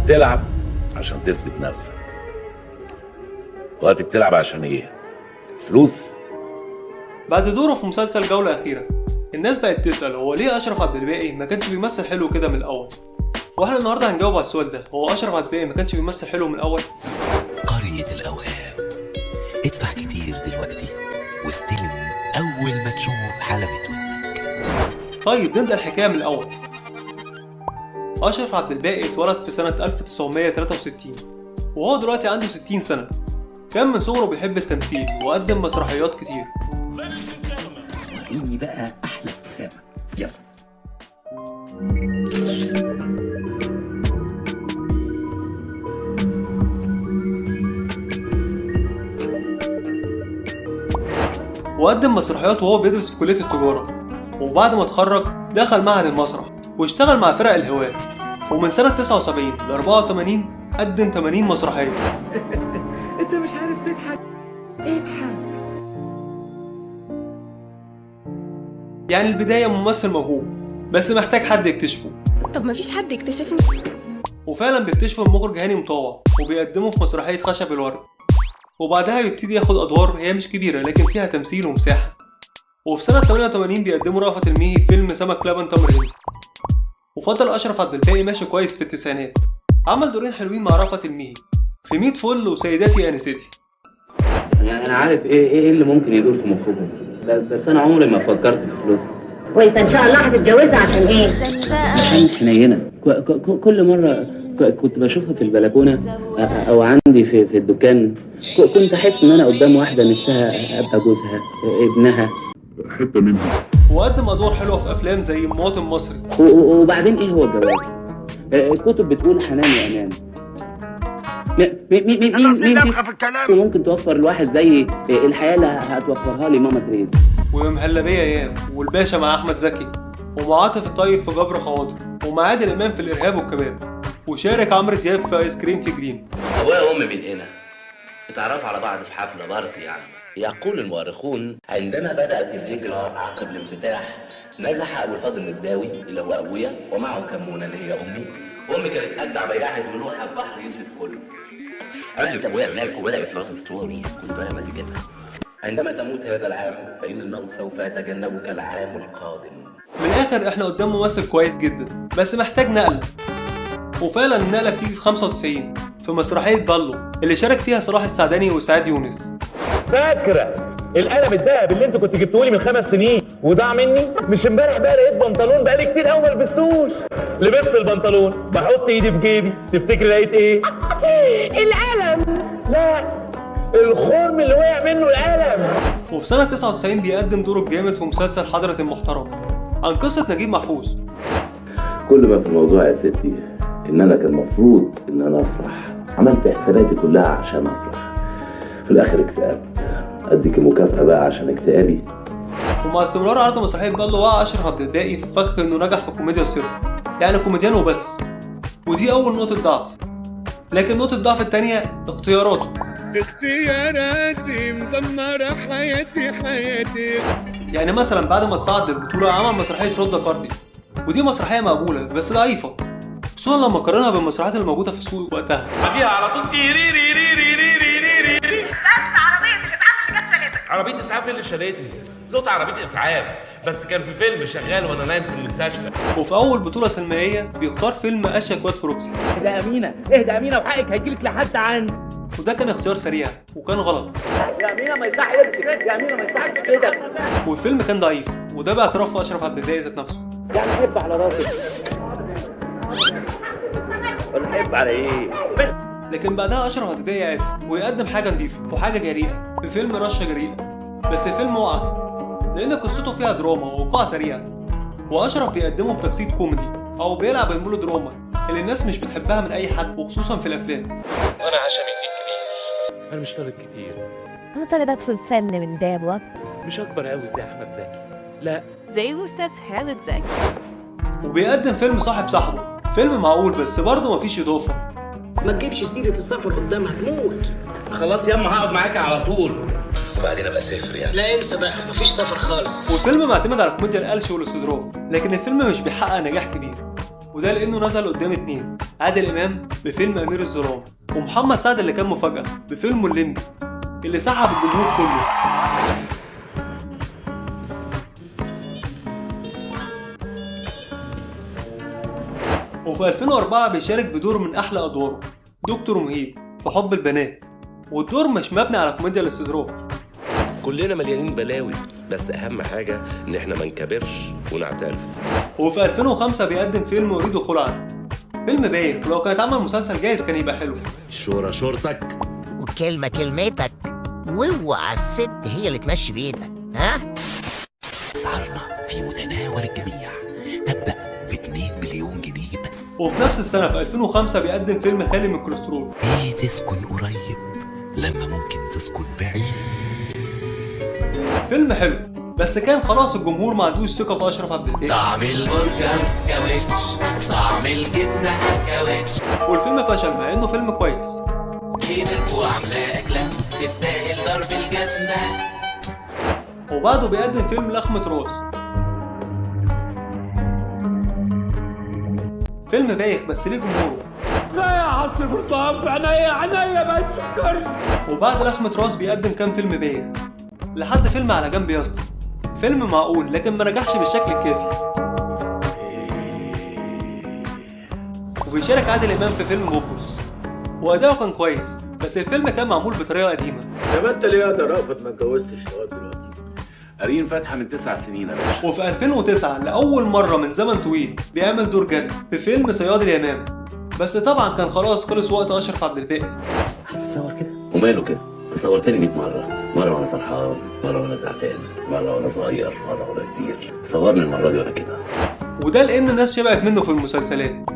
بتلعب عشان تثبت نفسك. وقت بتلعب عشان ايه؟ فلوس؟ بعد دوره في مسلسل جولة أخيرة الناس بقت تسأل هو ليه أشرف عبد الباقي ما كانش بيمثل حلو كده من الأول؟ واحنا النهارده هنجاوب على السؤال ده، هو أشرف عبد الباقي ما كانش بيمثل حلو من الأول؟ قرية الأوهام، ادفع كتير دلوقتي واستلم أول ما تشوف حلبة ودنك. طيب نبدأ الحكاية من الأول. أشرف عبد الباقي اتولد في سنة 1963 وهو دلوقتي عنده 60 سنة. كان من صغره بيحب التمثيل وقدم مسرحيات كتير. وريني بقى أحلى ابتسامة، يلا. وقدم مسرحيات وهو بيدرس في كلية التجارة، وبعد ما اتخرج دخل معهد المسرح واشتغل مع فرق الهواة، ومن سنة 79 ل 84 قدم 80 مسرحية. أنت مش عارف تضحك، اضحك. يعني البداية ممثل موهوب بس محتاج حد يكتشفه. طب مفيش حد يكتشفني؟ وفعلا بيكتشفه المخرج هاني مطوع وبيقدمه في مسرحية خشب الورد، وبعدها بيبتدي ياخد أدوار هي مش كبيرة لكن فيها تمثيل ومساحة. وفي سنة 88 بيقدموا رأفت الميهي في فيلم سمك لبن تمر هندي. وفضل أشرف عبد الباقي ماشي كويس في التسعينات، عمل دورين حلوين مع رأفت الميهي في 100 فل وسيداتي أنستي. يعني انا عارف ايه اللي ممكن يدور في مخكم، بس انا عمري ما فكرت في فلوس. وانت ان شاء الله هتتجوزها عشان ايه؟ عشان حنينه. كل مره كنت بشوفها في البلكونه او عندي في الدكان، كنت احس ان انا قدام واحده نفسها ابقى جوزها ابنها حته منها. وقدم أدوار حلوة في أفلام زي مواطن مصري. وبعدين ايه هو الجواز؟ الكتب بتقول حنان وامان. مين ممكن توفر الواحد زي الحياه اللي هتوفرها لي ماما تريز؟ ومهلبية ايام، والباشا مع احمد زكي، ومع عاطف الطيب في جبر خواطر، ومع عادل امام في الارهاب والكباب، وشارك عمرو دياب في ايس كريم في جرين. ابويا وامي من هنا اتعرفوا على بعض في حفله بارتي يعني. يقول المؤرخون عندما بدات الهجره عقب الانفتاح نزح ابو الفضل المزداوي اللي هو ابويا ومعه كمونه اللي هي امي. امي كانت اجدع بياعه ملوحه البحر يوسف كله. قبل ابويا هناك وبدات لاف ستوري كنت بقى ما كده. عندما تموت هذا العام فإن الموت سوف يتجنبك العام القادم. من الآخر احنا قدام ممثل كويس جدا بس محتاج نقلة. وفعلا النقلة بتيجي في 95 في مسرحية بالو اللي شارك فيها صلاح السعداني وسعاد يونس. فاكرة القلم الدهب اللي انت كنت جبتهولي من 5 سنين وضاع مني؟ مش امبارح بقى لقيت بنطلون بقالي كتير قوي ما لبستوش. لبست البنطلون بحط ايدي في جيبي، تفتكري لقيت ايه؟ القلم. لا، الخرم اللي وقع منه القلم. وفي سنة 99 بيقدم دوره الجامد في مسلسل حضرة المحترم عن قصة نجيب محفوظ. كل ما في الموضوع يا ستي ان انا كان مفروض ان انا افرح، عملت حساباتي كلها عشان افرح، في الاخر اكتئبت. اديك مكافأة بقى عشان اكتئابي. ومع استمرار عرض مسرحية بالو وقع أشرف عبد الباقي في فخ إنه نجح في الكوميديا الصرف، يعني كوميديان وبس، ودي أول نقطة ضعف. لكن نقطة الضعف التانية اختياراتي مدمرة حياتي. يعني مثلا بعد ما صعد للبطولة عمل مسرحية رودة كاردي، ودي مسرحية مقبولة بس ضعيفة، خصوصا لما قارنها بالمسرحيات اللي موجودة في السوق وقتها. بعديها على طول عربية إسعاف اللي شالتني، صوت عربية إسعاف، بس كان في فيلم شغال وأنا نايم في المستشفى. وفي أول بطولة سينمائية بيختار فيلم أشيك واد فروكسي. اهدى يا أمينة، اهدى يا أمينة، وحقك هيجيلك لحد عندي. وده كان اختيار سريع وكان غلط. يا أمينة ما يصحش كده، يا أمينة ما يصحش كده. والفيلم كان ضعيف، وده باعتراف أشرف عبد الباقي ذات نفسه. يعني حب على راسك. ولا حب على إيه؟ لكن بعدها أشرف عبد الباقي عافي ويقدم حاجة نضيفة وحاجة جريئة في فيلم رشة جريئة، بس الفيلم وقع لأن قصته فيها دراما ووقوع سريع، وأشرف بيقدمه بتجسيد كوميدي أو بيلعب الميلو دراما اللي الناس مش بتحبها من أي حد وخصوصا في الأفلام. أنا عشمي فيك كبير، أنا مش طالب كتير، انا طالبت في الفن من دابوة، مش أكبر أوي زي أحمد زكي، لا زي الأستاذ خالد زكي. وبيقدم فيلم صاحب صاحبه، فيلم معقول بس برضه مفيش إضافة. ما تجيبش سيرة السفر قدامها تموت. خلاص ياما هقعد معاك على طول وبعدين ابقى اسافر يعني. لا انسى بقى، مفيش سفر خالص. والفيلم معتمد على كوميديا القلش والاستظراف، لكن الفيلم مش بيحقق نجاح كبير، وده لانه نزل قدام اتنين، عادل امام بفيلم امير الظلام، ومحمد سعد اللي كان مفاجأة بفيلمه الليمبي اللي سحب الجمهور كله. وفي 2004 بيشارك بدور من احلى ادواره، دكتور مهيب في حب البنات، والدور مش مبني على كوميديا الاستظراف. كلنا مليانين بلاوي، بس اهم حاجه ان احنا ما نكبرش ونعترف. وفي 2005 بيقدم فيلم اريد خلعا، فيلم بايخ ولو كان اتعمل مسلسل جايز كان يبقى حلو. الشورى شورتك وكلمه كلمتك، واوعى الست هي اللي تمشي بيتك. ها؟ أسعارنا في متناول الجميع، تبدأ ب2 مليون جنيه بس. وفي نفس السنة في 2005 بيقدم فيلم خالي من الكوليسترول. ايه تسكن قريب لما ممكن تسكن بعيد. فيلم حلو بس كان خلاص الجمهور ما عندوش ثقة في أشرف عبد الباقي. طعم البرجر كاوتش، طعم الجبنة كاوتش. والفيلم فشل مع إنه فيلم كويس. كبر وعاملة أكلة تستاهل ضرب الجزمة. وبعده بيقدم فيلم لخمة راس، فيلم بايخ بس ليه جمهوره. لا يا عصر برتقال في عينيا بقت سكر. وبعد لخمة راس بيقدم كام فيلم بايخ لحد فيلم على جنب يا اسطى، فيلم معقول لكن ما نجحش بالشكل الكافي. وبيشارك عادل امام في فيلم بوبوس واداؤه كان كويس، بس الفيلم كان معمول بطريقه قديمه. طب انت ليه يا رأفت ما اتجوزتش لغايه دلوقتي؟ قارين فاتحه من 9 سنين يا باشا. وفي 2009 لاول مره من زمن طويل بيعمل دور جد في فيلم صياد اليمام، بس طبعا كان خلاص خلص وقت اشرف عبد الباقي. هتصور كده وماله كده؟ تصورتني 100 مرة وانا فرحان، مرة وانا زعلان، مرة وانا صغير، مرة وانا كبير. صورني المرة دي وانا كده. وده لان الناس شبعت منه في المسلسلات،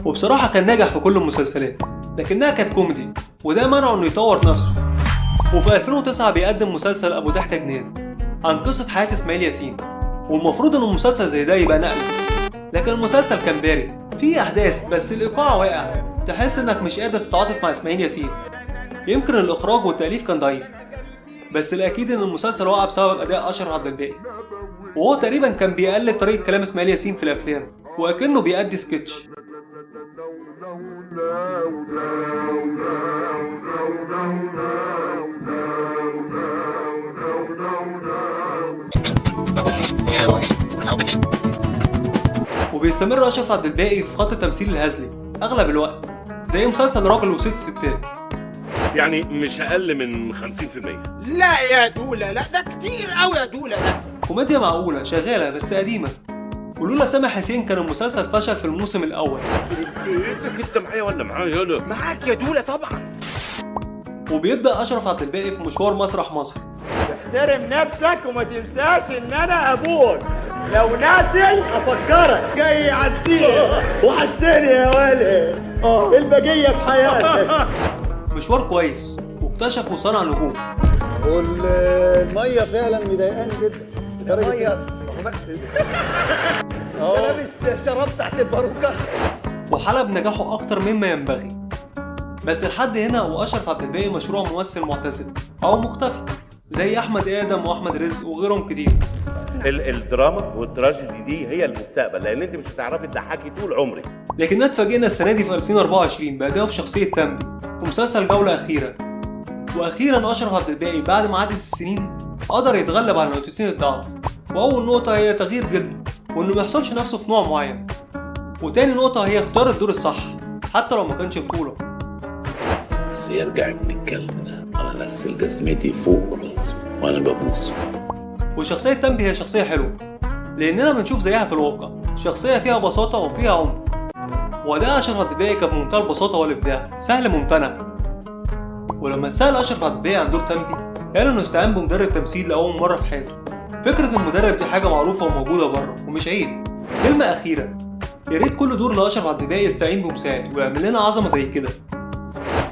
وبصراحه كان ناجح في كل المسلسلات لكنها كانت كوميدي وده منعه انه يطور نفسه. وفي 2009 بيقدم مسلسل ابو ضحكه جنان عن قصه حياه اسماعيل ياسين، والمفروض ان المسلسل زي ده يبقى نقل، لكن المسلسل كان بارد فيه احداث بس الايقاع واقع، تحس انك مش قادر تتعاطف مع اسماعيل ياسين. يمكن الاخراج والتاليف كان ضعيف، بس الاكيد ان المسلسل وقع بسبب اداء اشرف عبد الباقي، وهو تقريبا كان بيقلد طريقه كلام اسماعيل ياسين في الافلام وكأنه بيأدي سكتش. وبيستمر اشرف عبد الباقي في خط التمثيل الهزلي اغلب الوقت زي مسلسل راجل وست ستات، يعني مش اقل من 50%. لا يا دولة، لا ده كتير قوي يا دولة. ده كوميديا معقوله شغاله بس قديمه، ولولا سامح حسين كان المسلسل فشل في الموسم الاول. انت معايا ولا معايا؟ يلا معاك يا دولة طبعا. وبيبدا اشرف عبد الباقي في مشوار مسرح مصر. احترم نفسك وما تنساش ان انا ابوك، لو ناسي افكرك جاي يعزيني. وحشتني يا ولد، البقيه في حياتك. مشوار كويس واكتشف وصنع نجوم. والميه فعلا مضايقاني جدا. الميه لابس شراب تحت الباروكه. وحلب نجاحه اكتر مما ينبغي، بس لحد هنا واشرف عبد الباقي مشروع ممثل معتزل او مختفي زي احمد ادم واحمد رزق وغيرهم كتير. الدراما والتراجيدي دي هي المستقبل، لان انت مش هتعرفي تضحكي طول عمرك. لكننا اتفاجئنا السنه دي في 2024 بادائه في شخصيه تامبي في مسلسل جوله اخيره. واخيرا اشرف عبد الباقي بعد ما عدت السنين قدر يتغلب على نقطتين الضعف، واول نقطه هي تغيير جلده وانه ما يحصلش نفسه في نوع معين، وتاني نقطه هي اختيار الدور الصح حتى لو ما كانش بطوله. بس يرجع ابن الكلب ده، انا نزل جزمتي فوق راسه وانا ببوسه. وشخصيه تامبي هي شخصيه حلوه لاننا بنشوف زيها في الواقع، شخصيه فيها بساطه وفيها عمق، واداء اشرف عبد الباقي كان بمنتهى البساطه والابداع، سهل ممتنع. ولما اتسال اشرف عبد الباقي عن دور تامبي قال انه استعان بمدرب تمثيل لاول مره في حياته. فكره المدرب دي حاجه معروفه وموجوده بره ومش عيب. كلمه اخيره، يا ريت كل دور لاشرف عبد الباقي يستعين بمساعد ويعمل لنا عظمه زي كده،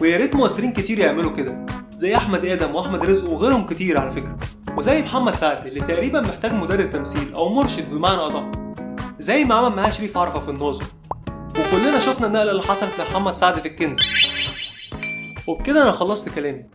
ويا ريت ممثلين كتير يعملوا كده زي احمد ادم واحمد رزق وغيرهم كتير على فكره، وزي محمد سعد اللي تقريبا محتاج مدرب تمثيل او مرشد بمعنى ادق، زي ما عمل معاه شريف عرفة في الناظر. وكلنا شفنا النقله اللي حصلت لمحمد سعد في الكنز. وبكده انا خلصت كلامي.